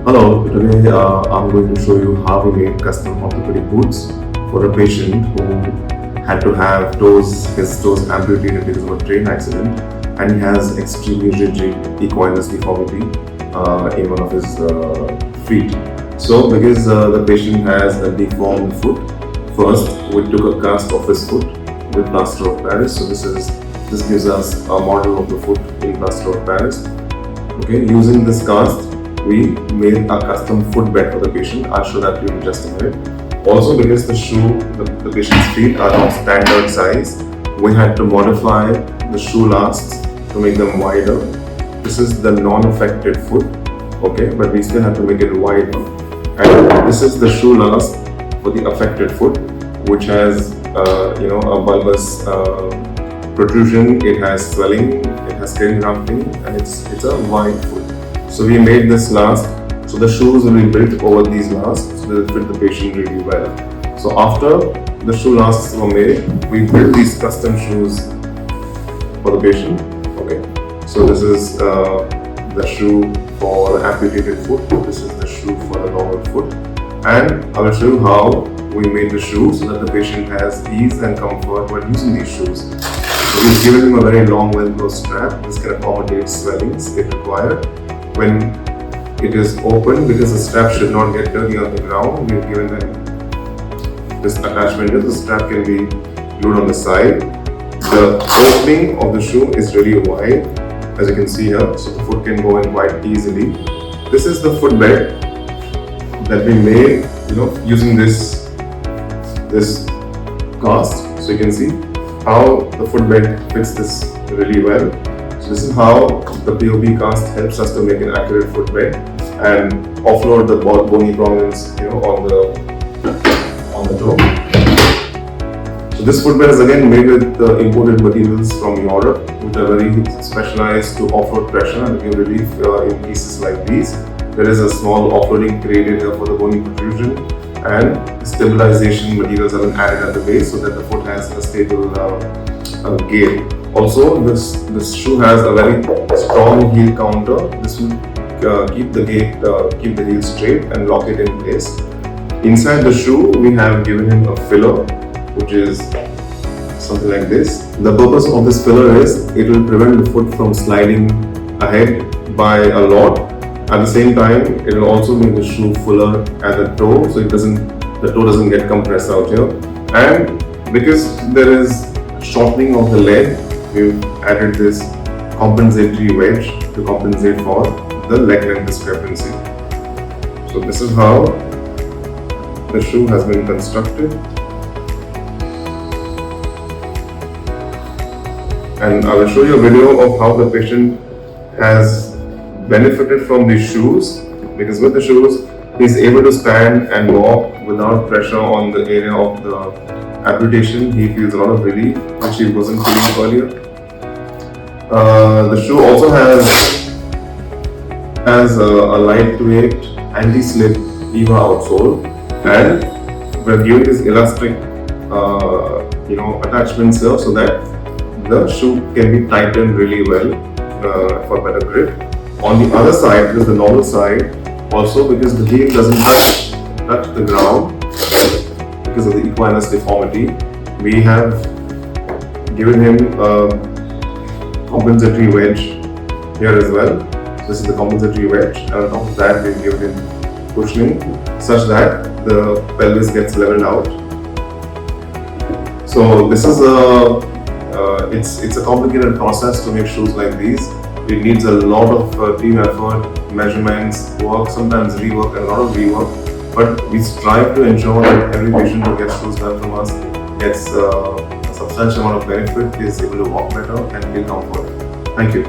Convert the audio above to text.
Hello, today I'm going to show you how we made custom orthopedic boots for a patient who had to have his toes amputated because of a train accident, and he has extremely rigid equinus deformity in one of his feet. So because the patient has a deformed foot, first we took a cast of his foot with plaster of Paris. So this gives us a model of the foot in plaster of Paris. Okay, using this cast, we made a custom footbed for the patient. I'll show that to you in just a minute. Also, because the patient's feet are not standard size, we had to modify the shoe lasts to make them wider. This is the non-affected foot, okay, but we still have to make it wider. And this is the shoe last for the affected foot, which has a bulbous protrusion. It has swelling, it has skin grafting, and it's a wide foot. So we made this last, so the shoes will be built over these lasts so that it fit the patient really well. So after the shoe lasts were made, we built these custom shoes for the patient. Okay, so this is the shoe for the amputated foot, this is the shoe for the normal foot, and I will show you how we made the shoe so that the patient has ease and comfort while using these shoes. So we've given him a very long Velcro strap. This can accommodate swellings if required. When it is open, because the strap should not get dirty on the ground, we've given them this attachment. The strap can be glued on the side. The opening of the shoe is really wide, as you can see here, so the foot can go in quite easily. This is the footbed that we made, using this cast. So you can see how the footbed fits this really well. So this is how the POP cast helps us to make an accurate footbed and offload the bony prominence, on the toe. So this footbed is again made with the imported materials from Europe, which are very specialized to offload pressure and give relief in cases like these. There is a small offloading created here for the bony protrusion, and stabilization materials have been added at the base so that the foot has a stable gait. Also, this shoe has a very strong heel counter. This will keep the heel straight and lock it in place. Inside the shoe, we have given him a filler, which is something like this. The purpose of this filler is it will prevent the foot from sliding ahead by a lot. At the same time, it will also make the shoe fuller at the toe, so the toe doesn't get compressed out here. And because there is shortening of the leg, we've added this compensatory wedge to compensate for the leg length discrepancy. So this is how the shoe has been constructed. And I will show you a video of how the patient has benefited from these shoes, because with the shoes he is able to stand and walk without pressure on the area of the amputation. He feels a lot of relief, which he wasn't feeling earlier. The shoe also has a lightweight anti-slip EVA outsole, and we're giving this elastic attachments here so that the shoe can be tightened really well for better grip. On the other side, this is the normal side, also because the heel doesn't touch the ground because of the equinus deformity, we have given him a compensatory wedge here as well. This is the compensatory wedge, and on top of that we've given him cushioning such that the pelvis gets leveled out. So this is it's a complicated process to make shoes like these. It needs a lot of team effort, measurements, work, sometimes rework, and a lot of rework. But we strive to ensure that every patient who gets shoes done from us gets a substantial amount of benefit, is able to walk better and feel comfort. Thank you.